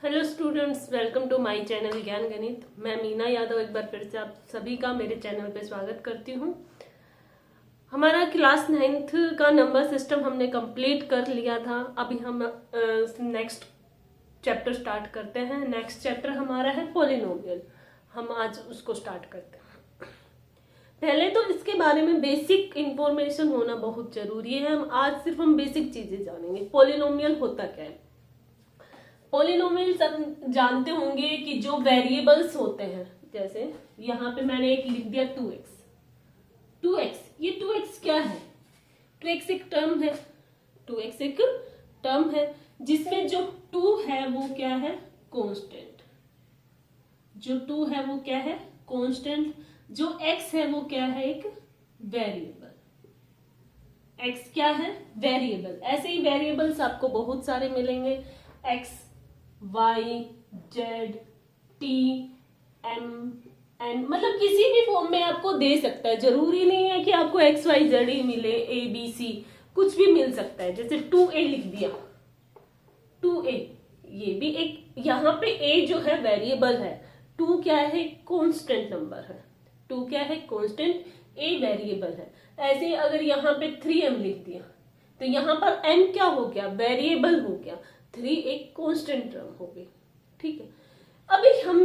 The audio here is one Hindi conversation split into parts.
Hello students, welcome to my channel Vigyan Ganit. मैं मीना यादव एक बार फिर से आप सभी का मेरे चैनल पे स्वागत करती हूँ। हमारा क्लास 9th का नंबर सिस्टम हमने कंप्लीट कर लिया था। अभी हम नेक्स्ट चैप्टर स्टार्ट करते हैं। नेक्स्ट चैप्टर हमारा है पॉलिनोमियल। हम आज उसको स्टार्ट करते हैं। पहले तो इसके बारे में बेसिक इंफॉर्मेशन होना बहुत जरूरी है। हम बेसिक चीजें जानेंगे। पॉलिनोमियल होता क्या है। पॉलिनोमियल सब जानते होंगे कि जो वेरिएबल्स होते हैं, जैसे यहाँ पे मैंने एक लिख दिया 2x। ये 2x क्या है? 2x एक टर्म है। 2x एक टर्म है जिसमें जो 2 है वो क्या है? कांस्टेंट। जो 2 है वो क्या है? कांस्टेंट। जो x है वो क्या है? एक वेरिएबल। x क्या है? वेरिएबल। ऐसे ही वेरिएबल्स आपको बहुत सारे मिलेंगे। x, y, z, t, m, n, मतलब किसी भी फॉर्म में आपको दे सकता है। जरूरी नहीं है कि आपको x, y, z ही मिले। a, b, c कुछ भी मिल सकता है। जैसे 2a लिख दिया। 2a ये भी एक, यहाँ पे a जो है वेरिएबल है। 2 क्या है? कांस्टेंट नंबर है। 2 क्या है? कांस्टेंट। a वेरिएबल है। ऐसे ही अगर यहाँ पे 3m लिख दिया तो यहाँ पर m क्या हो गया? वेरिएबल हो गया। 3 एक कांस्टेंट टर्म हो गई। ठीक है। अभी हम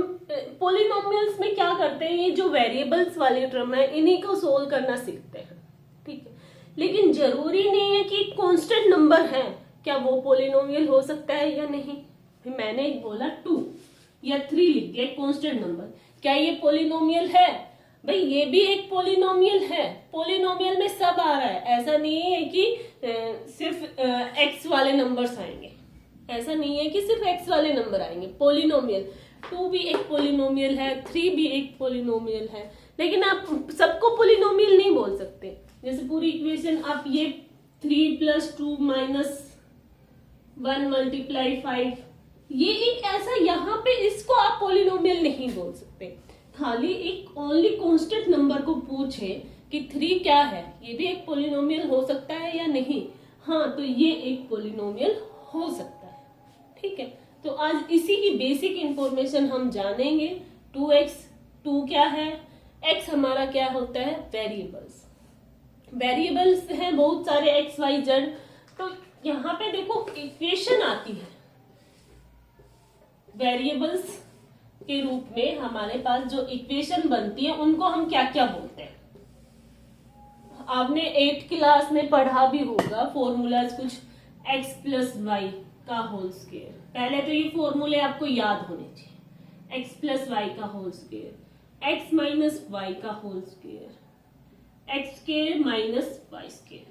पॉलिनोमियल्स में क्या करते हैं, ये जो वेरिएबल्स वाले टर्म है इन्हीं को सोल्व करना सीखते हैं। ठीक है। लेकिन जरूरी नहीं है कि कांस्टेंट नंबर है क्या वो पॉलिनोमियल हो सकता है या नहीं। फिर मैंने एक बोला 2 या 3 लिख दिया कांस्टेंट नंबर, क्या ये पॉलिनोमियल है? भाई ये भी एक पॉलिनोमियल है। पॉलिनोमियल में सब आ रहा है। ऐसा नहीं है कि सिर्फ एक्स वाले नंबर्स आएंगे। ऐसा नहीं है कि सिर्फ x वाले नंबर आएंगे। पॉलिनोमियल 2 भी एक पॉलिनोमियल है, 3 भी एक पॉलिनोमियल है। लेकिन आप सबको पॉलिनोमियल नहीं बोल सकते। जैसे पूरी इक्वेशन आप ये 3 + 2 - 1 × 5, ये एक ऐसा, यहाँ पे इसको आप पॉलिनोमियल नहीं बोल सकते। खाली एक ओनली कांस्टेंट नंबर को पूछे कि 3 क्या है, ये भी एक पॉलिनोमियल हो सकता है या नहीं? हाँ, तो ये एक पॉलिनोमियल हो सकता है। ठीक है। तो आज इसी की बेसिक इंफॉर्मेशन हम जानेंगे। 2x, 2 क्या है? x हमारा क्या होता है? वेरिएबल्स। वेरिएबल्स हैं बहुत सारे x, y, z। तो यहाँ पे देखो इक्वेशन आती है वेरिएबल्स के रूप में। हमारे पास जो इक्वेशन बनती है उनको हम क्या क्या बोलते हैं? आपने 8th क्लास में पढ़ा भी होगा फॉर्मूलाज कुछ। x + y का होल स्क्वायर। पहले तो ये फॉर्मूले आपको याद होने चाहिए। x + y का होल स्क्वायर, x - y का होल स्क्वायर, x² - y²।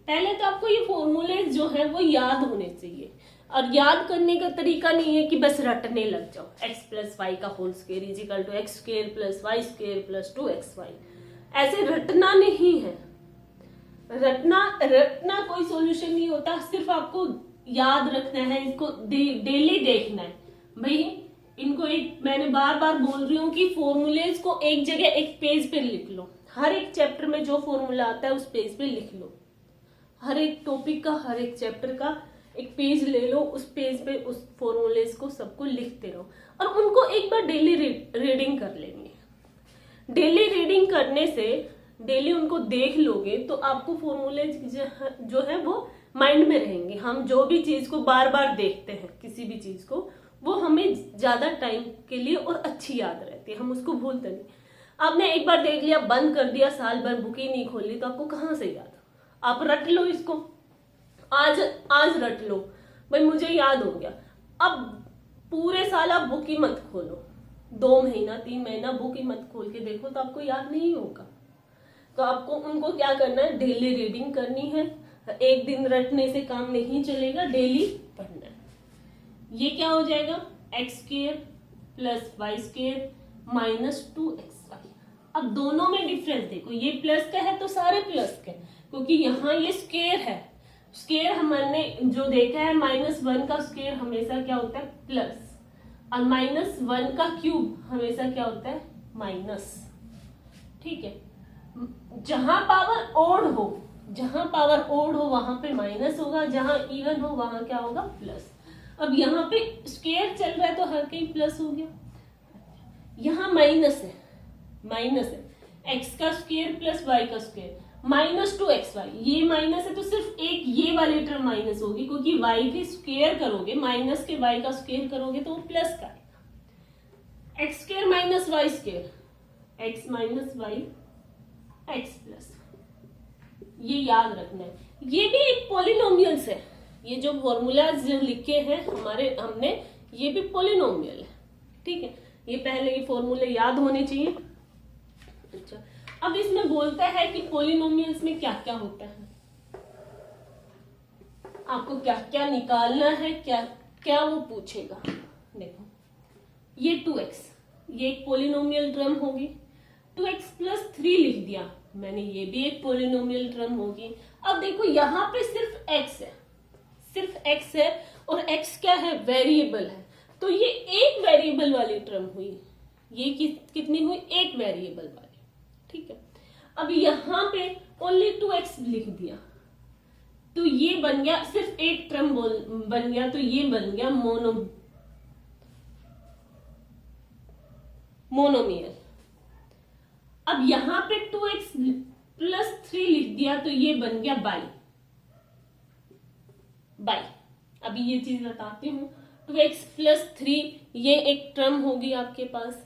पहले तो आपको ये फॉर्मूले जो है वो याद होने चाहिए। और याद करने का तरीका नहीं है कि बस रटने लग जाओ। x + y का whole square = x² + y² + 2xy। ऐसे रटना नहीं है। रटना कोई सॉल्यूशन नहीं होता। सिर्फ आपको याद रखना है, इसको डेली देखना है। भाई इनको एक, मैंने बार बार बोल रही हूँ कि फॉर्मूलेज को एक जगह एक पेज पे लिख लो। हर एक चैप्टर में जो फॉर्मूला आता है उस पेज पे लिख लो। हर एक टॉपिक का, हर एक चैप्टर का एक पेज ले लो। उस पेज पे उस फॉर्मूलेज को सबको लिखते रहो और उनको एक बार डेली रीडिंग कर लेंगे। डेली रीडिंग करने से, डेली उनको देख लोगे तो आपको फॉर्मूले जो है वो माइंड में रहेंगे। हम जो भी चीज को बार बार देखते हैं, किसी भी चीज को, वो हमें ज्यादा टाइम के लिए और अच्छी याद रहती है। हम उसको भूलते नहीं। आपने एक बार देख लिया, बंद कर दिया, साल भर बुक ही नहीं खोली, तो आपको कहाँ से याद? आप रट लो इसको। आज रट लो, भाई मुझे याद हो गया। अब पूरे साल आप बुक ही मत खोलो। 2 महीना 3 महीना बुक ही मत खोल के देखो तो आपको याद नहीं होगा। तो आपको उनको क्या करना है? डेली रीडिंग करनी है। एक दिन रटने से काम नहीं चलेगा, डेली पढ़ना है। ये क्या हो जाएगा? x² + y² - 2xy। अब दोनों में डिफरेंस देखो। ये प्लस का है तो सारे प्लस के, क्योंकि यहाँ ये स्क्वायर है। स्क्वायर हमने जो देखा है, -1 का स्क्वायर हमेशा क्या होता है? प्लस। और -1 का क्यूब हमेशा क्या होता है? माइनस। ठीक है। जहां पावर ओड हो वहां पे माइनस होगा, जहां इवन हो वहां क्या होगा? प्लस। अब यहाँ पे स्क्वायर चल रहा है तो हर कहीं प्लस हो गया, यहाँ माइनस है, एक्स का स्क्वायर प्लस वाई का स्क्वायर -2xy, ये माइनस है तो सिर्फ एक ये वाली टर्म माइनस होगी, क्योंकि वाई के स्क्वायर करोगे, माइनस के वाई का स्क्वायर करोगे तो वो प्लस का आएगा। X square minus y square, x minus y x plus, ये याद रखना है। ये भी एक पॉलिनोमियल्स है, ये जो फॉर्मूलाज जो लिखे हैं हमने ये भी पॉलिनोमियल है, ठीक है। ये पहले ये फॉर्मूले याद होने चाहिए। अच्छा, अब इसमें बोलता है कि पॉलिनोमियल्स में क्या क्या होता है, आपको क्या क्या निकालना है, क्या क्या वो पूछेगा। देखो ये 2x, ये एक पॉलिनोमियल टर्म होगी, 2x + 3 लिख दिया मैंने, ये भी एक पॉलिनोमियल टर्म होगी। अब देखो यहाँ पे सिर्फ x है, और x क्या है, वेरिएबल है, तो ये एक वेरिएबल वाली टर्म हुई, ये कितनी हुई, एक वेरिएबल वाली, ठीक है। अब यहाँ पे ओनली 2x लिख दिया तो ये बन गया, सिर्फ एक टर्म बन गया, तो ये बन गया मोनोमियल। अब यहाँ पे 2x + 3 लिख दिया तो ये बन गया बाई। अभी ये चीज बताती हूँ, 2x + 3 ये एक टर्म होगी आपके पास,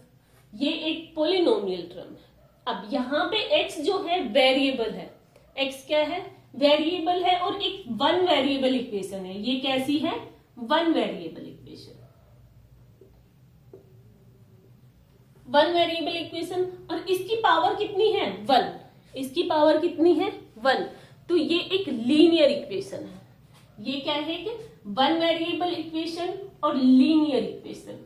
ये एक पॉलिनोमियल टर्म है। अब यहाँ पे x जो है वेरिएबल है, x क्या है, वेरिएबल है, और एक वन वेरिएबल इक्वेशन है। ये कैसी है, वन वेरिएबल इक्वेशन, और इसकी पावर कितनी है, 1, इसकी पावर कितनी है, 1, तो ये एक लीनियर इक्वेशन है। ये क्या है कि वन वेरिएबल इक्वेशन और linear equation,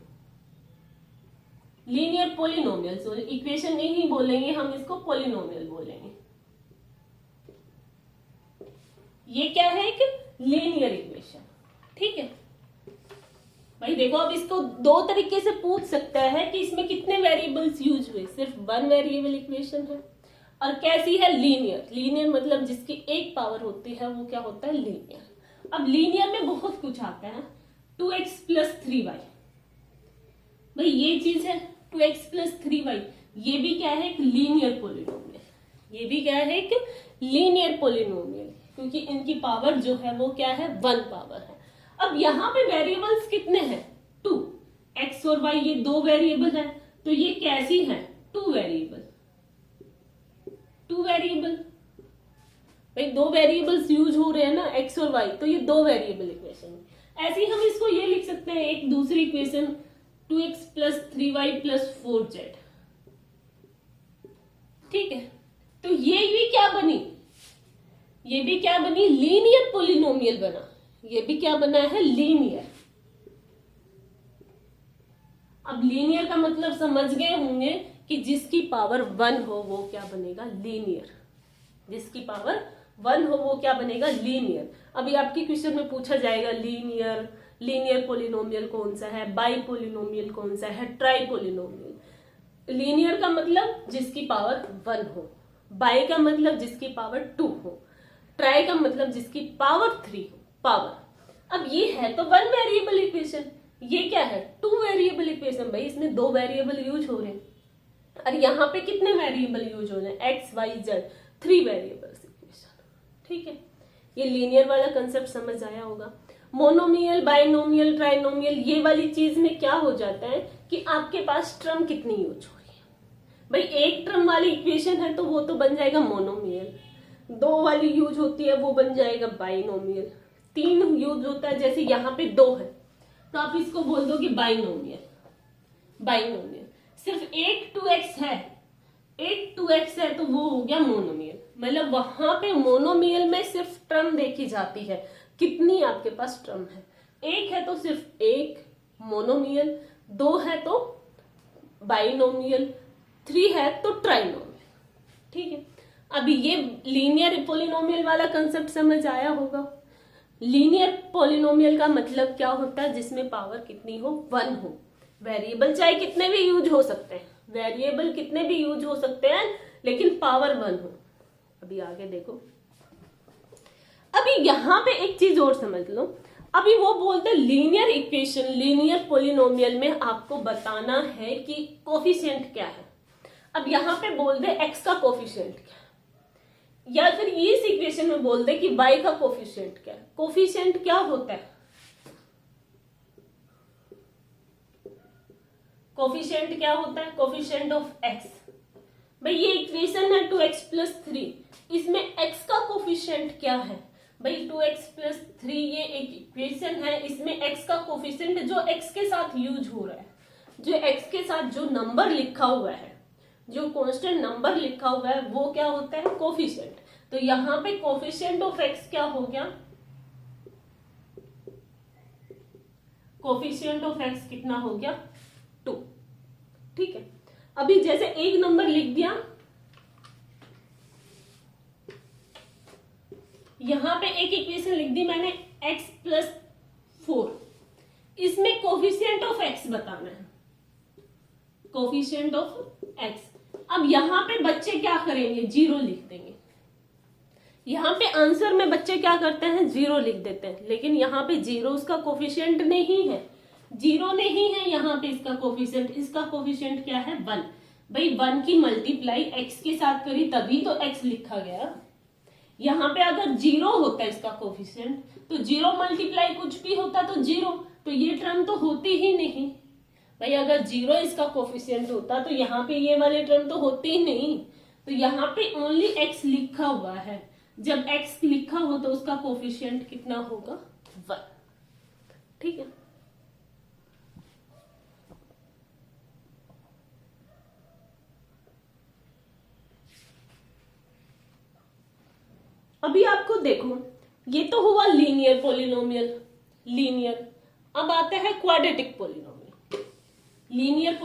linear polynomial, sorry equation नहीं बोलेंगे हम, इसको पॉलिनोमियल बोलेंगे। ये क्या है कि लीनियर इक्वेशन, ठीक है भाई। देखो अब इसको दो तरीके से पूछ सकता है कि इसमें कितने वेरिएबल्स यूज हुए, सिर्फ वन वेरिएबल इक्वेशन है, और कैसी है, लीनियर मतलब जिसकी एक पावर होती है वो क्या होता है, लीनियर। अब लीनियर में बहुत कुछ आता है, 2x + 3y, भाई ये चीज है 2x + 3y, ये भी क्या है, एक लीनियर पॉलिनोमियल, क्योंकि इनकी पावर जो है वो क्या है, 1 पावर है। अब यहाँ पे वेरिएबल्स कितने हैं, 2, x और y, ये दो वेरिएबल है, तो ये कैसी है, 2 वेरिएबल, भाई दो वेरिएबल्स यूज हो रहे हैं ना, x और y, तो ये दो वेरिएबल इक्वेशन है। ऐसे ही हम इसको ये लिख सकते हैं, एक दूसरी इक्वेशन 2x + 3y + 4z, ठीक है। तो ये भी क्या बनी, लीनियर पॉलिनोमियल बना, ये भी क्या बना है, लीनियर। अब लीनियर का मतलब समझ गए होंगे कि जिसकी पावर 1 हो वो क्या बनेगा, लीनियर, जिसकी पावर 1 हो वो क्या बनेगा, लीनियर। अभी आपकी क्वेश्चन में पूछा जाएगा लीनियर पॉलिनोमियल कौन सा है, बाई पॉलिनोमियल कौन सा है, ट्राई पॉलिनोमियल। लीनियर का मतलब जिसकी पावर 1 हो, बाई का मतलब जिसकी पावर 2 हो, ट्राई का मतलब जिसकी पावर 3 हो, पावर। अब ये है तो वन वेरिएबल इक्वेशन, ये क्या है, 2 वेरिएबल इक्वेशन, भाई इसमें 2 वेरिएबल यूज हो रहे हैं, और यहाँ पे कितने वेरिएबल यूज हो रहे हैं, x y z, 3 variables equation, ठीक है। ये लीनियर वाला कंसेप्ट समझ आया होगा। मोनोमियल, बाइनोमियल, ट्राइनोमियल, ये वाली चीज में क्या हो जाता है कि आपके पास टर्म कितनी यूज हो रही है। भाई एक टर्म वाली इक्वेशन है तो वो तो बन जाएगा मोनोमियल, 2 वाली यूज होती है वो बन जाएगा बाइनोमियल, 3 यूज होता है, जैसे यहाँ पे 2 है तो आप इसको बोल दो कि बाइनोमियल। सिर्फ एक 2x है तो वो हो गया मोनोमियल। मतलब वहां पे मोनोमियल में सिर्फ टर्म देखी जाती है, कितनी आपके पास टर्म है, एक है तो सिर्फ एक मोनोमियल, 2 है तो बाइनोमियल, 3 है तो ट्राइनोमियल, ठीक है। अभी ये लीनियर पॉलिनोमियल वाला कंसेप्ट समझ आया होगा। लीनियर पॉलिनोमियल का मतलब क्या होता है, जिसमें पावर कितनी हो, 1 हो। वेरिएबल चाहे कितने भी यूज हो सकते हैं, लेकिन पावर 1 हो। अभी आगे देखो, अभी यहाँ पे एक चीज और समझ लो, अभी वो बोलते हैं लीनियर इक्वेशन, लीनियर पोलिनोमियल में आपको बताना है कि कोफिशिएंट क्या है। अब यहाँ पे बोल दे x का कोफिशिएंट क्या है, या फिर इस इक्वेशन में बोल दे कि y का कोफिशिएंट क्या है। कोफिशिएंट क्या होता है? कोफिशिएंट क्या होता है? Coefficient of x। भाई ये इक्वेशन है 2x+3, इसमें x का कोफिशिएंट क्या है? भाई 2x+3 ये एक इक्वेशन है, इसमें x का कोफिशिएंट जो x के साथ यूज हो रहा है, जो x के साथ जो नंबर लिखा हुआ है, जो कांस्टेंट नंबर लिखा हुआ है, वो क्या होता है? कोफिशिएंट। तो यहाँ पे कोफिशिएंट ऑफ x क्या हो गया? कोफिशिएंट ऑफ x कितना हो गया? 2। ठीक है, अभी जैसे एक नंबर लिख दिया, यहां पे एक इक्वेशन लिख दी मैंने x+4, इसमें कोफिशिएंट ऑफ x बताना है, कोफिशिएंट ऑफ x। अब यहां पे बच्चे क्या करेंगे? 0 लिख देंगे। यहां पे आंसर में बच्चे क्या करते हैं? 0 लिख देते हैं, लेकिन यहाँ पे 0 उसका कोफिशिएंट नहीं है, 0 नहीं है यहाँ पे इसका कोफिशिएंट। इसका कोफिशिएंट क्या है? 1। भाई 1 की मल्टीप्लाई x के साथ करी तभी तो x लिखा गया। यहाँ पे अगर 0 होता है इसका कोफिशिएंट, तो 0 मल्टीप्लाई कुछ भी होता तो 0, तो ये टर्म तो होती ही नहीं। भाई अगर 0 इसका कोफिशिएंट होता तो यहाँ पे ये वाले टर्म तो होते ही नहीं। तो यहाँ पे ओनली x लिखा हुआ है, जब x लिखा हो तो उसका कोफिशिएंट कितना होगा? 1। ठीक है, अभी आपको देखो, ये तो हुआ लीनियर पोलिनोमियल, लीनियर। अब आता है क्वाड्रेटिक पोलिनोमियल। लीनियर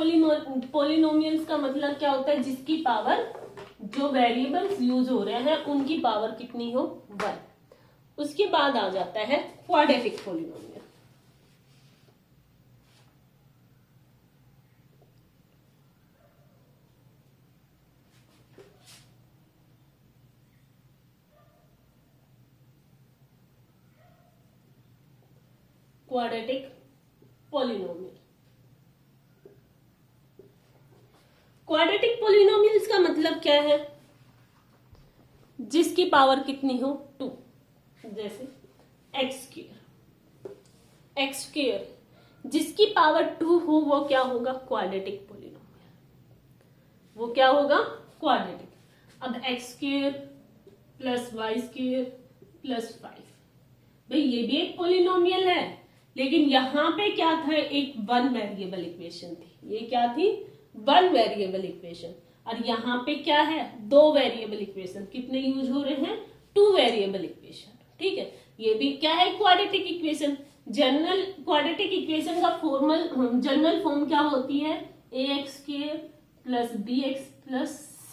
पोलिनोमियल्स का मतलब क्या होता है? जिसकी पावर, जो वेरिएबल्स यूज हो रहे हैं उनकी पावर कितनी हो? 1। उसके बाद आ जाता है quadratic polynomial. Quadratic polynomial, quadratic polynomials का मतलब क्या है? जिसकी पावर कितनी हो? 2। जैसे x स्क्वायर, जिसकी पावर 2 हो वो क्या होगा? Quadratic polynomial. वो क्या होगा? क्वाड्रेटिक। अब x² + y² + 5, भाई ये भी एक पोलिनोमियल है, लेकिन यहां पे क्या था? एक 1 वेरिएबल इक्वेशन थी। ये क्या थी? 1 वेरिएबल इक्वेशन। और यहाँ पे क्या है? 2 वेरिएबल इक्वेशन। कितने यूज हो रहे हैं? 2 वेरिएबल इक्वेशन। ठीक है, ये भी क्या है? Quadratic equation. General quadratic equation का जनरल फॉर्म क्या होती है? ax² + bx + c।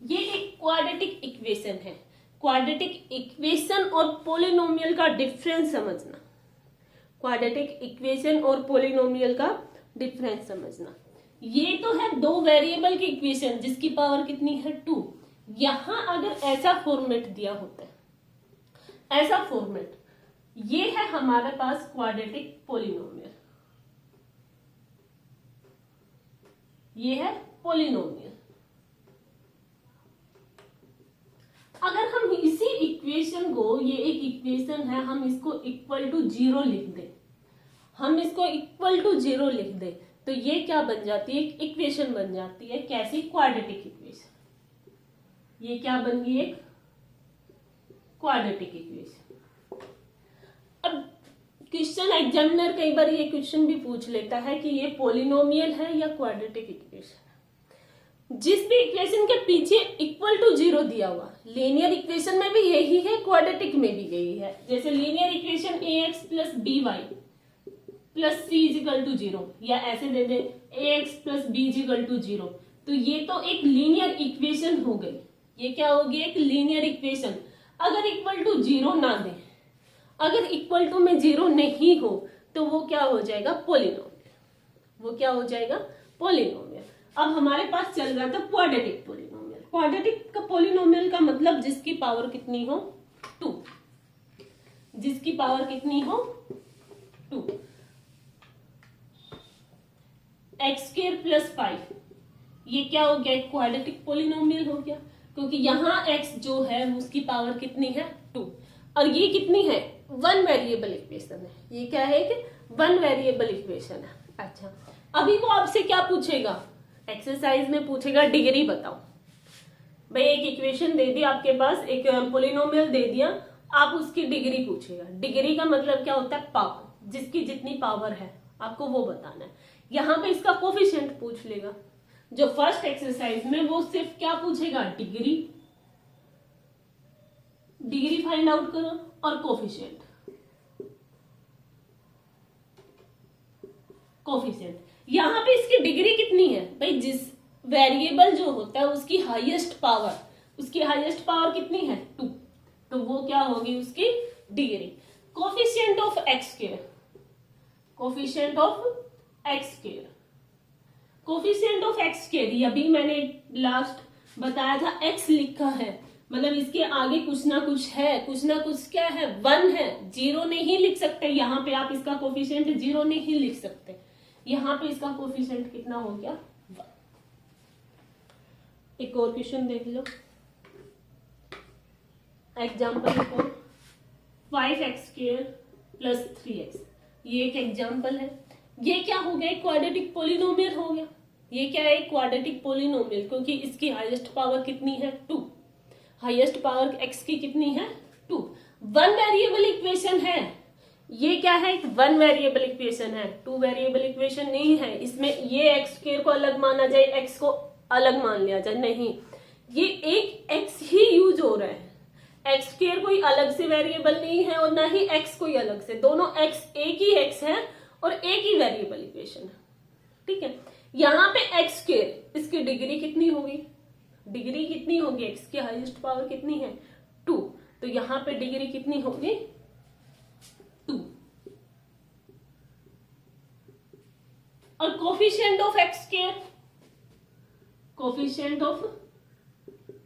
ये एक क्वाड्रेटिक इक्वेशन है। क्वाड्रेटिक इक्वेशन और पोलिनोमियल का डिफरेंस समझना, क्वाड्रेटिक इक्वेशन और पोलिनोमियल का डिफरेंस समझना। ये तो है 2 वेरिएबल की इक्वेशन जिसकी पावर कितनी है? 2। यहां अगर ऐसा फॉर्मेट दिया होता है, ऐसा फॉर्मेट, ये है हमारे पास क्वाड्रेटिक पोलिनोमियल, ये है पोलिनोमियल। अगर हम इसी इक्वेशन को, ये एक इक्वेशन है, हम इसको =0 लिख दें, हम इसको =0 लिख दें, तो ये क्या बन जाती है? एक इक्वेशन बन जाती है। कैसी? Quadratic equation. ये क्या बन गई? एक क्वाड्रेटिक इक्वेशन। अब क्वेश्चन एग्जामिनर कई बार ये क्वेश्चन भी पूछ लेता है कि ये पोलिनोमियल है या क्वाड्रेटिक इक्वेशन। जिस भी इक्वेशन के पीछे =0 दिया हुआ, लीनियर इक्वेशन में भी यही है, क्वाड्रेटिक में भी यही है। जैसे linear equation ax + by + c = 0, या ऐसे दे दे ax + b = 0, तो ये तो एक लीनियर इक्वेशन हो गई। ये क्या होगी? एक लीनियर इक्वेशन। अगर =0 ना दे, अगर = में 0 नहीं हो, तो वो क्या हो जाएगा? पोलिनोमियल। वो क्या हो जाएगा? पोलिनोमियल। अब हमारे पास चल रहा था क्वाड्रेटिक पोलिनोमियल। क्वाड्रेटिक का पोलिनोमियल का मतलब जिसकी पावर कितनी हो? 2। जिसकी पावर कितनी हो 2, एक्स स्क्वायर प्लस 5, ये क्या हो गया, एक क्वाड्रेटिक पोलिनोमियल हो गया, क्योंकि यहाँ x जो है उसकी पावर कितनी है 2, और ये कितनी है 1 वेरिएबल इक्वेशन है, ये क्या है कि 1 वेरिएबल इक्वेशन है। अच्छा, अभी वो आपसे क्या पूछेगा, एक्सरसाइज में पूछेगा डिग्री बताओ। भाई एक इक्वेशन दे दी आपके पास, एक पोलिनोमियल दे दिया, आप उसकी डिग्री पूछेगा। डिग्री का मतलब क्या होता है, पावर, जिसकी जितनी पावर है आपको वो बताना है। यहाँ पे इसका कोफिशिएंट पूछ लेगा। जो फर्स्ट एक्सरसाइज में वो सिर्फ क्या पूछेगा, डिग्री, डिग्री फाइंड आउट करो और कोफिशिएंट, कोफिशिएंट। यहाँ पे इसकी डिग्री कितनी है भाई, जिस वेरिएबल जो होता है उसकी हाईएस्ट पावर, उसकी हाईएस्ट पावर कितनी है 2, तो वो क्या होगी उसकी degree. Coefficient of x square, coefficient of x square, coefficient of x square, ये अभी मैंने लास्ट बताया था, एक्स लिखा है मतलब इसके आगे कुछ ना कुछ है, कुछ ना कुछ क्या है 1 है, 0 नहीं लिख सकते। यहाँ पे आप इसका कोफिशिएंट 0 नहीं लिख सकते, यहाँ पे इसका कोफिशिएंट कितना हो गया 1। एक और क्वेश्चन देख लो, example 5x square plus 3x, ये एक एग्जाम्पल है। ये क्या हो गया, क्वाड्रेटिक पोलिनोमियल हो गया। ये क्या है, क्वाड्रेटिक पोलिनोमियल, क्योंकि इसकी हाईएस्ट पावर कितनी है 2, हाईएस्ट पावर x की कितनी है 2। 1 वेरिएबल इक्वेशन है, ये क्या है 1 वेरिएबल इक्वेशन है, 2 वेरिएबल इक्वेशन नहीं है। इसमें ये x स्क्वायर को अलग माना जाए, x को अलग मान लिया जाए, नहीं, ये एक x ही यूज हो रहा है। एक्स स्क्वायर कोई अलग से वेरिएबल नहीं है और ना ही एक्स कोई अलग से, दोनों एक्स एक ही एक्स है और एक ही वेरिएबल इक्वेशन है, ठीक है। यहाँ पे एक्स स्क्वायर, इसकी डिग्री कितनी होगी, डिग्री कितनी होगी, एक्स की हाईएस्ट पावर कितनी है 2, तो यहाँ पे डिग्री कितनी होगी 2। और coefficient of x square, coefficient of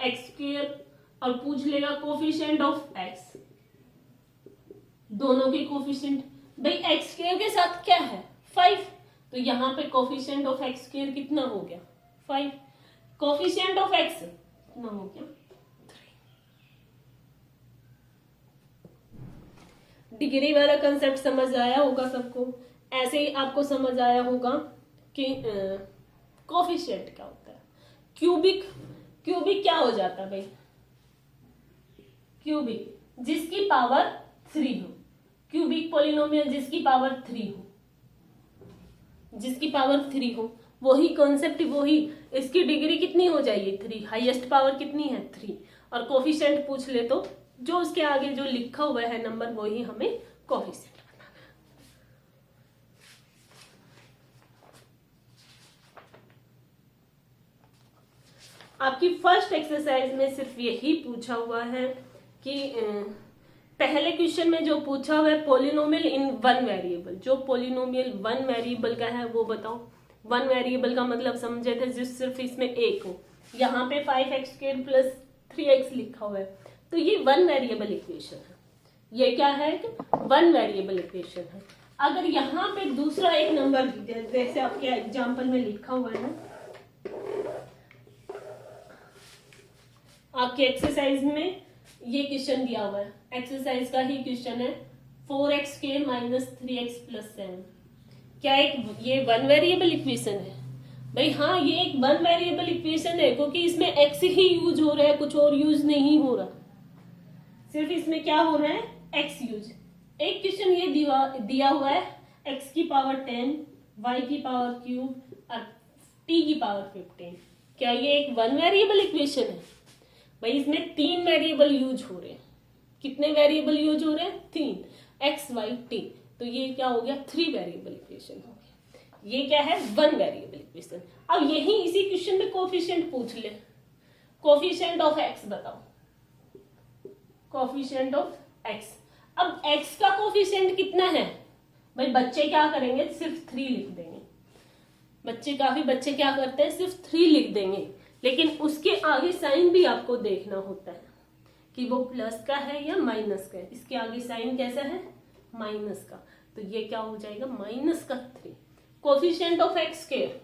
x square, और पूछ लेगा कोफिशिएंट ऑफ एक्स, दोनों के कोफिशिएंट। भाई एक्स स्क्वायर के साथ क्या है 5, तो यहाँ पे कोफिशिएंट ऑफ एक्स स्क्वायर कितना हो गया 5, कोफिशिएंट ऑफ एक्स कितना हो गया 3। डिग्री वाला कंसेप्ट समझ आया होगा सबको। ऐसे ही आपको समझ आया होगा कि कोफिशिएंट क्या होता है। क्यूबिक, क्यूबिक क्या हो जाता है भाई, क्यूबिक जिसकी पावर 3 हो, क्यूबिक पोलिनोमियल जिसकी पावर 3 हो, जिसकी पावर 3 हो, वही कॉन्सेप्ट, वही, इसकी डिग्री कितनी हो जाएगी 3, हाईएस्ट पावर कितनी है 3, और कोफिशिएंट पूछ ले तो जो उसके आगे जो लिखा हुआ है नंबर वही हमें कोफिशिएंट बताना है। आपकी फर्स्ट एक्सरसाइज में सिर्फ यही पूछा हुआ है कि पहले क्वेश्चन में जो पूछा हुआ है पोलिनोमियल इन 1 वेरिएबल, जो पोलिनोमियल 1 वेरिएबल का है वो बताओ। 1 वेरिएबल का मतलब समझे थे जिस सिर्फ इसमें एक हो। यहाँ पे 5x स्क्वायर प्लस 3x लिखा हुआ है, तो ये 1 वेरिएबल इक्वेशन है। ये क्या है, 1 वेरिएबल इक्वेशन है। अगर यहाँ पे दूसरा एक नंबर जैसे आपके एग्जाम्पल में लिखा हुआ है ना, आपके एक्सरसाइज में ये क्वेश्चन दिया हुआ है, एक्सरसाइज का ही क्वेश्चन है, 4x square minus 3x plus 7, क्या एक ये 1 वेरिएबल इक्वेशन है भाई? हाँ, ये एक 1 वेरिएबल इक्वेशन है, क्योंकि इसमें x ही यूज हो रहा है, कुछ और यूज नहीं हो रहा, सिर्फ इसमें क्या हो रहा है x यूज। एक क्वेश्चन ये दिया हुआ है x की पावर 10, y की पावर क्यूब और t की पावर 15, क्या ये एक 1 वेरिएबल इक्वेशन है भाई? इसमें 3 वेरिएबल यूज हो रहे हैं। कितने वेरिएबल यूज हो रहे हैं 3, x y t, तो ये क्या हो गया 3 वेरिएबल इक्वेशन हो गया। ये क्या है 1 वेरिएबल इक्वेशन। अब यही इसी क्वेश्चन में कोफिशिएंट पूछ ले, कोफिशिएंट ऑफ x बताओ, कोफिशिएंट ऑफ x। अब x का कोफिशिएंट कितना है भाई? बच्चे क्या करेंगे, सिर्फ 3 लिख देंगे। काफी बच्चे क्या करते हैं, सिर्फ 3 लिख देंगे, लेकिन उसके आगे साइन भी आपको देखना होता है कि वो प्लस का है या माइनस का है। इसके आगे साइन कैसा है, माइनस का, तो ये क्या हो जाएगा, माइनस का 3। Coefficient of x square,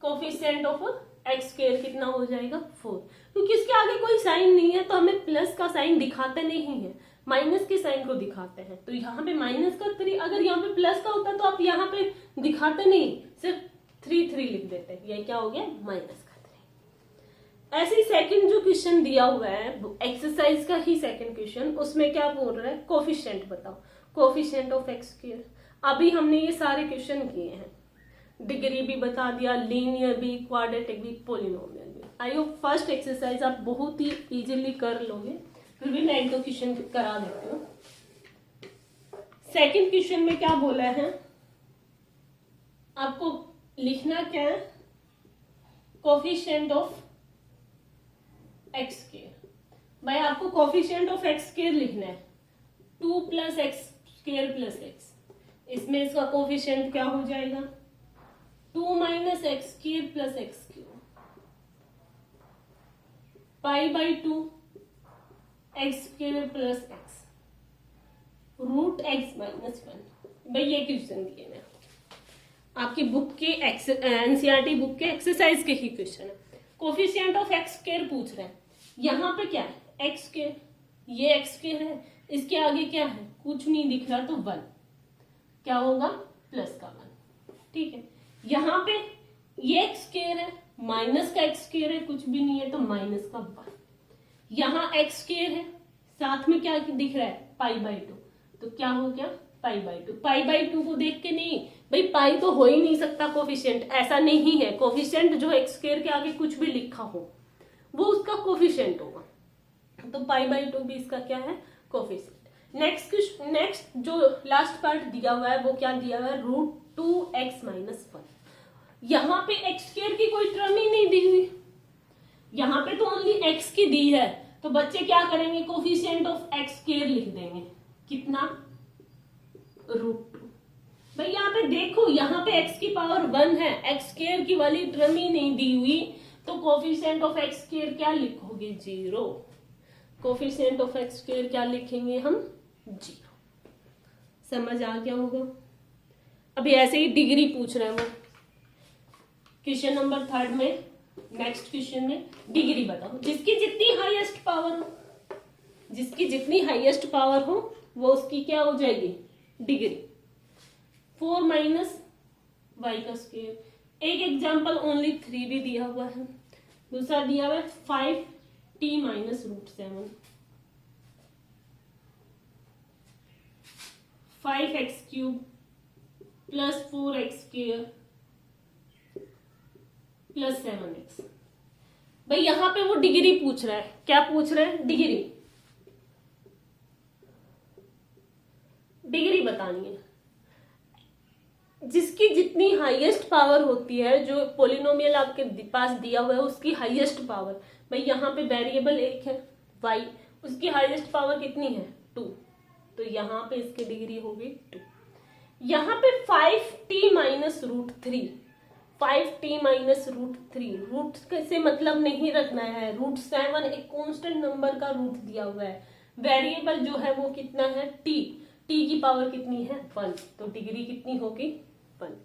coefficient of x square कितना हो जाएगा 4, क्योंकि इसके आगे कोई साइन नहीं है तो हमें प्लस का साइन दिखाते नहीं है, माइनस के साइन को दिखाते हैं। तो यहाँ पे माइनस का 3, अगर यहाँ पे प्लस का होता तो आप यहाँ पे दिखाते नहीं, सिर्फ 3 लिख देते हैं। ये क्या हो गया, माइनस का 3। ऐसे ही सेकंड जो क्वेश्चन दिया हुआ है एक्सरसाइज का ही सेकंड क्वेश्चन, उसमें क्या बोल रहा है, कोफिशिएंट बताओ, कोफिशिएंट ऑफ एक्स स्क्वायर। अभी हमने ये सारे क्वेश्चन किए हैं, डिग्री भी बता दिया, लीनियर भी, क्वाड्रेटिक भी, पॉलिनोमियल भी। आई होप फर्स्ट एक्सरसाइज आप बहुत ही इजीली कर लोगे, फिर भी मैं एक दो क्वेश्चन करा देती हूँ। सेकंड क्वेश्चन में क्या बोला है, आपको लिखना क्या है, कोफिशिएंट ऑफ एक्स स्क्वायर। भाई आपको कोफिशिएंट ऑफ एक्स स्क्वायर लिखना है 2 + x स्क्वायर + x। इसमें इसका कोफिशिएंट क्या हो जाएगा, 2 - x square + x cube, π/2 x square + x, √x - 1। भाई ये क्वेश्चन दिए हैं आपकी बुक के एनसीईआरटी बुक के एक्सरसाइज के ही क्वेश्चन है। कोफिशिएंट ऑफ एक्स स्क्वायर पूछ रहे हैं, यहाँ पे क्या है एक्स स्क्वायर, ये एक्स स्क्वायर है, इसके आगे क्या है, कुछ नहीं दिख रहा तो 1, क्या होगा, प्लस का 1। ठीक है, यहाँ पे ये एक्स स्क्वायर है, माइनस का एक्स स्क्वायर है, कुछ भी नहीं है तो माइनस का 1। यहाँ एक्स स्क्वायर है, साथ में क्या दिख रहा है, π/2, तो क्या हो गया, π/2। π/2 को देख के नहीं, भाई पाई तो हो ही नहीं सकता कोफिशिएंट, ऐसा नहीं है। कोफिशिएंट जो एक्स स्क्वायर के आगे कुछ भी लिखा हो वो उसका कोफिशिएंट होगा, तो π/2 भी इसका क्या है, कोफिशिएंट। नेक्स्ट जो लास्ट पार्ट दिया हुआ है वो क्या दिया हुआ है, √2x - 1। यहाँ पे एक्स स्क्वायर की कोई टर्म ही नहीं दी हुई, यहाँ पे तो ओनली एक्स की दी है, तो बच्चे क्या करेंगे, कोफिशिएंट ऑफ एक्स स्क्वायर लिख देंगे, कितना, √2। भाई यहाँ पे देखो, यहाँ पे x की पावर 1 है, एक्स स्क्वायर की वाली टर्म ही नहीं दी हुई, तो कोफिशिएंट ऑफ एक्स स्क्वायर क्या लिखोगे, 0। कोफिशिएंट ऑफ एक्स स्क्वायर क्या लिखेंगे हम, 0। समझ आ गया होगा। अभी ऐसे ही डिग्री पूछ रहे हैं वो क्वेश्चन नंबर 3 में, नेक्स्ट क्वेश्चन में डिग्री बताओ, जिसकी जितनी हाईएस्ट पावर हो, जिसकी जितनी हाईएस्ट पावर हो वो उसकी क्या हो जाएगी, डिग्री। 4 - y का स्क्वायर। एक एग्जांपल ओनली 3 भी दिया हुआ है, दूसरा दिया हुआ है 5t - √7, 5x³ + 4x² + 7x। भाई यहां पे वो डिग्री पूछ रहा है, क्या पूछ रहा है, डिग्री, डिग्री बतानी है। जिसकी जितनी हाईएस्ट पावर होती है, जो पोलिनोमियल आपके पास दिया हुआ है उसकी हाईएस्ट पावर, भाई यहाँ पे वेरिएबल एक है y, उसकी हाईएस्ट पावर कितनी है, 2, तो यहाँ पे इसकी डिग्री होगी 2। यहाँ पे 5t - √3, 5t - √3, रूट से मतलब नहीं रखना है, √7 एक कांस्टेंट नंबर का रूट दिया हुआ है, वेरिएबल जो है वो कितना है, t की पावर कितनी है, 1, तो डिग्री कितनी होगी, 1।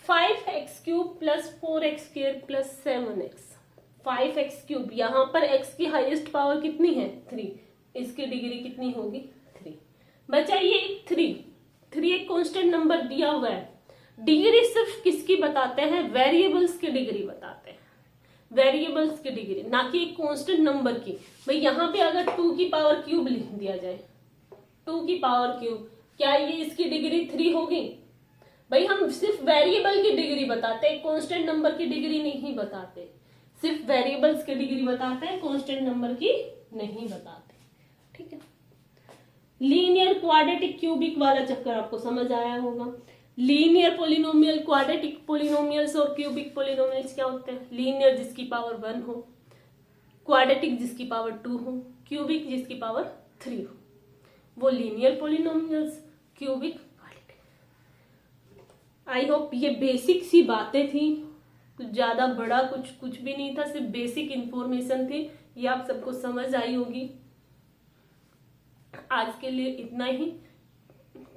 5x³ + 4x² + 7x, 5x³, यहाँ पर x की हाईएस्ट पावर कितनी है, 3, इसकी डिग्री कितनी होगी, 3। बचा ये 3 एक कांस्टेंट नंबर दिया हुआ है। डिग्री सिर्फ किसकी बताते हैं, वेरिएबल्स की डिग्री बताते हैं, वेरिएबल्स की डिग्री, ना कि एक कांस्टेंट नंबर की। भाई यहाँ पे अगर 2 की पावर क्यूब लिख दिया जाए, 2 की पावर क्यूब, क्या ये इसकी डिग्री 3 होगी। भाई हम सिर्फ वेरिएबल की डिग्री बताते हैं, कांस्टेंट नंबर की डिग्री नहीं बताते, सिर्फ वेरिएबल्स की डिग्री बताते हैं, कांस्टेंट नंबर की नहीं बताते। ठीक है, लीनियर, क्वाड्रेटिक, क्यूबिक वाला चक्कर आपको समझ आया होगा। लीनियर पोलिनोमियल, क्वाड्रेटिक पोलिनोमियल्स और क्यूबिक पोलिनोमियल्स क्या होते हैं, लीनियर जिसकी पावर 1 हो, क्वाड्रेटिक जिसकी पावर 2 हो, क्यूबिक जिसकी पावर 3 हो, वो linear polynomials, cubic, quadratic. I hope ये बेसिक सी बातें थी, कुछ ज़्यादा बड़ा कुछ भी नहीं था, सिर्फ बेसिक इंफॉर्मेशन थी। ये आप सबको समझ आई होगी। आज के लिए इतना ही,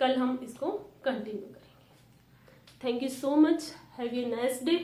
कल हम इसको कंटिन्यू करेंगे। Thank you so much, have a nice day.